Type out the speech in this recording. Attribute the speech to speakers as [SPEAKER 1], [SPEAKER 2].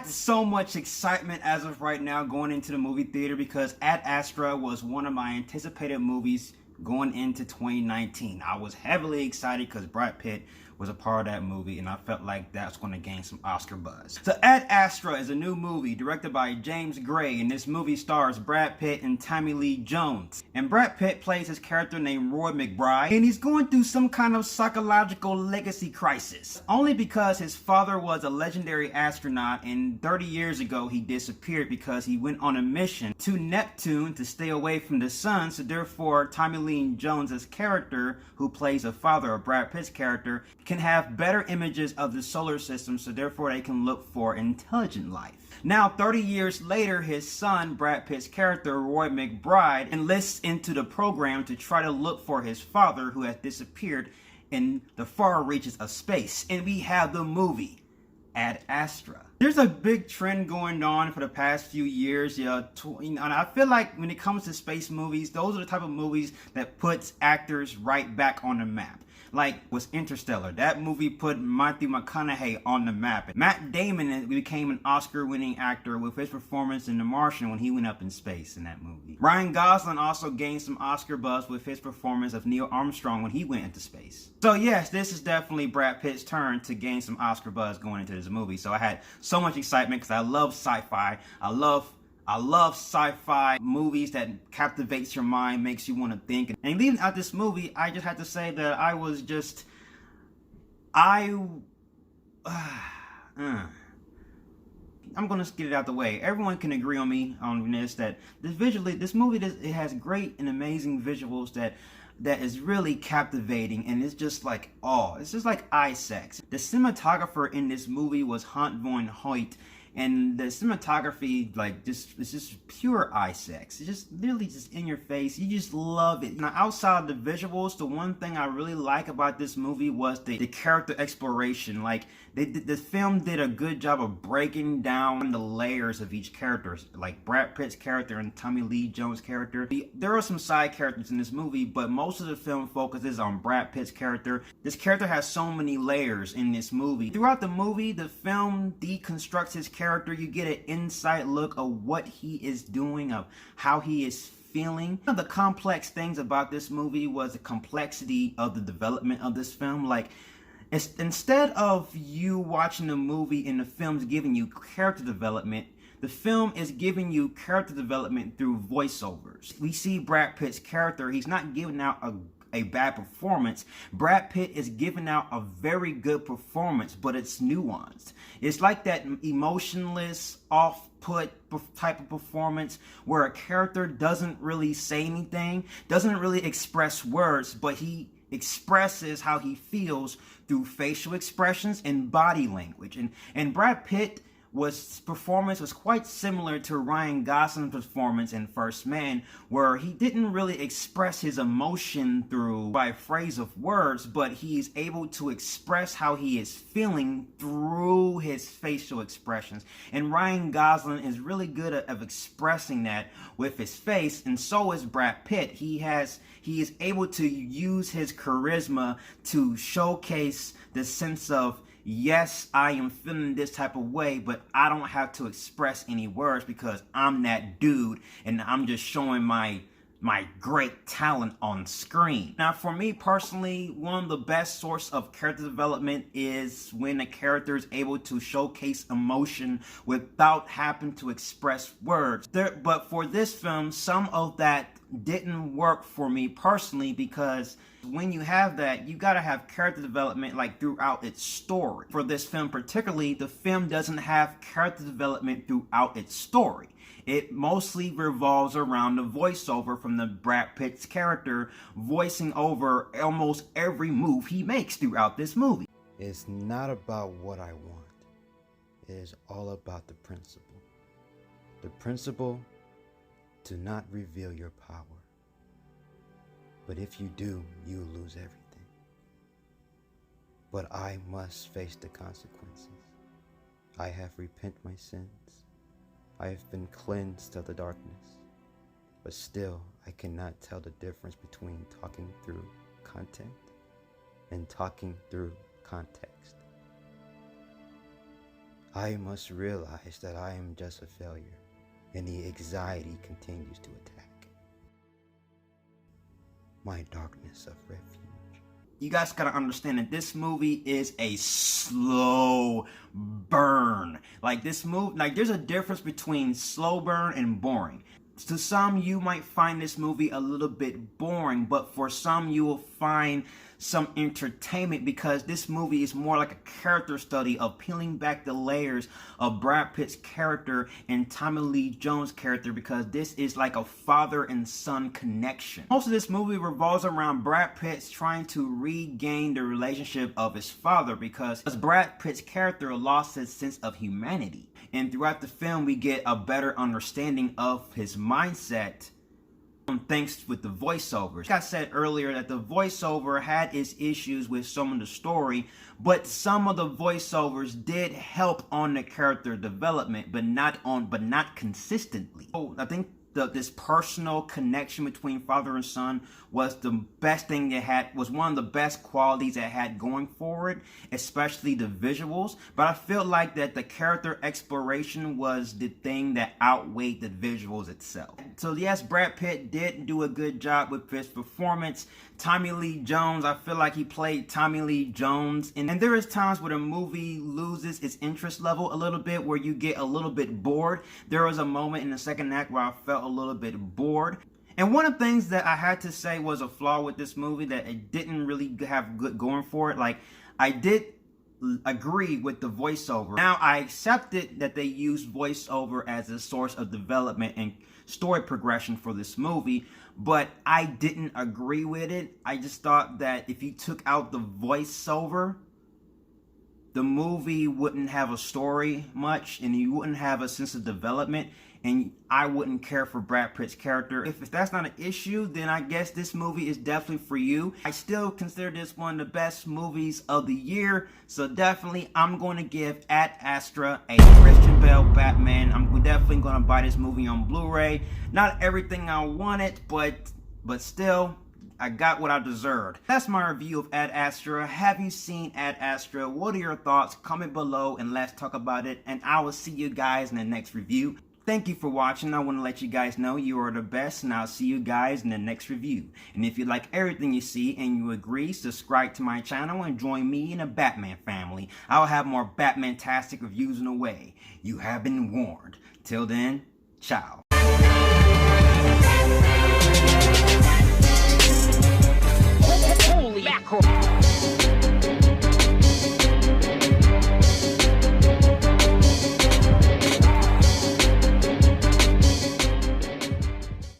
[SPEAKER 1] had so much excitement as of right now going into the movie theater because Ad Astra was one of my anticipated movies going into 2019. I was heavily excited because Brad Pitt was a part of that movie, and I felt like that's going to gain some Oscar buzz. So Ad Astra is a new movie directed by James Gray, and this movie stars Brad Pitt and Tommy Lee Jones. And Brad Pitt plays his character named Roy McBride, and he's going through some kind of psychological legacy crisis. Only because his father was a legendary astronaut, and 30 years ago he disappeared because he went on a mission to Neptune to stay away from the sun, so therefore Tommy Lee Jones' character, who plays the father of Brad Pitt's character, can have better images of the solar system, so therefore they can look for intelligent life. Now, 30 years later, his son, Brad Pitt's character, Roy McBride, enlists into the program to try to look for his father, who has disappeared in the far reaches of space. And we have the movie Ad Astra. There's a big trend going on for the past few years, and I feel like when it comes to space movies, those are the type of movies that puts actors right back on the map. Like was Interstellar. That movie put Matthew McConaughey on the map. Matt Damon became an Oscar-winning actor with his performance in The Martian when he went up in space in that movie. Ryan Gosling also gained some Oscar buzz with his performance of Neil Armstrong when he went into space. So yes, this is definitely Brad Pitt's turn to gain some Oscar buzz going into this movie. So I had so much excitement because I love sci-fi. I love sci-fi movies that captivates your mind, makes you want to think. And leaving out this movie, I just have to say that I was just, I'm gonna get it out the way. Everyone can agree on me on this, that this movie, it has great and amazing visuals that is really captivating, and it's just like, oh, it's just like eye sex. The cinematographer in this movie was Hunt Von Hoyt, and the cinematography, like, it's just pure eye sex. It's just literally just in your face. You just love it. Now, outside the visuals, the one thing I really like about this movie was the character exploration. Like, the film did a good job of breaking down the layers of each character. Like Brad Pitt's character and Tommy Lee Jones' character. There are some side characters in this movie, but most of the film focuses on Brad Pitt's character. This character has so many layers in this movie. Throughout the movie, the film deconstructs his character. You get an inside look of what he is doing, of how he is feeling. One of the complex things about this movie was the complexity of the development of this film. Like, instead of you watching the movie and the film's giving you character development, the film is giving you character development through voiceovers. We see Brad Pitt's character, he's not giving out a bad performance. Brad Pitt is giving out a very good performance, but it's nuanced. It's like that emotionless, off-put type of performance where a character doesn't really say anything, doesn't really express words, but he expresses how he feels through facial expressions and body language. And Brad Pitt performance was quite similar to Ryan Gosling's performance in First Man, where he didn't really express his emotion by a phrase of words, but he's able to express how he is feeling through his facial expressions. And Ryan Gosling is really good at expressing that with his face, and so is Brad Pitt. He is able to use his charisma to showcase the sense of, yes, I am feeling this type of way, but I don't have to express any words because I'm that dude and I'm just showing my great talent on screen. Now, for me personally, one of the best source of character development is when a character is able to showcase emotion without having to express words. But for this film, some of that didn't work for me personally, because when you have that, you gotta have character development like throughout its story. For this film particularly, the film doesn't have character development throughout its story. It mostly revolves around the voiceover from the Brad Pitt's character voicing over almost every move he makes throughout this movie.
[SPEAKER 2] It's not about what I want. It is all about the principle. The principle to not reveal your power. But if you do, you lose everything. But I must face the consequences. I have repented my sins. I have been cleansed of the darkness. But still, I cannot tell the difference between talking through content and talking through context. I must realize that I am just a failure, and the anxiety continues to attack. My darkness of refuge.
[SPEAKER 1] You guys gotta understand that this movie is a slow burn. Like this movie, like there's a difference between slow burn and boring. To some, you might find this movie a little bit boring, but for some, you will find some entertainment because this movie is more like a character study of peeling back the layers of Brad Pitt's character and Tommy Lee Jones' character, because this is like a father and son connection. Most of this movie revolves around Brad Pitt trying to regain the relationship of his father because Brad Pitt's character lost his sense of humanity. And throughout the film, we get a better understanding of his mindset thanks with the voiceovers. Like I said earlier, that the voiceover had its issues with some of the story, but some of the voiceovers did help on the character development, but not consistently. So I think this personal connection between father and son was the best thing it had, was one of the best qualities it had going for it, especially the visuals. But I feel like that the character exploration was the thing that outweighed the visuals itself. So yes, Brad Pitt did do a good job with his performance. Tommy Lee Jones, I feel like he played Tommy Lee Jones. And there is times where the movie loses its interest level a little bit, where you get a little bit bored. There was a moment in the second act where I felt a little bit bored. And one of the things that I had to say was a flaw with this movie, that it didn't really have good going for it. Like, I did agree with the voiceover. Now, I accepted that they used voiceover as a source of development and story progression for this movie, but I didn't agree with it. I just thought that if you took out the voiceover, the movie wouldn't have a story much, and you wouldn't have a sense of development, and I wouldn't care for Brad Pitt's character. If that's not an issue, then I guess this movie is definitely for you. I still consider this one of the best movies of the year, so definitely I'm going to give AD ASTRA a Christian Bale Batman. I'm definitely going to buy this movie on Blu-ray. Not everything I wanted, but still, I got what I deserved. That's my review of AD ASTRA. Have you seen AD ASTRA? What are your thoughts? Comment below and let's talk about it. And I will see you guys in the next review. Thank you for watching. I want to let you guys know you are the best, and I'll see you guys in the next review. And if you like everything you see and you agree, subscribe to my channel and join me in the Batman family. I'll have more Batman-tastic reviews in a way. You have been warned. Till then, ciao.
[SPEAKER 3] Holy mackerel.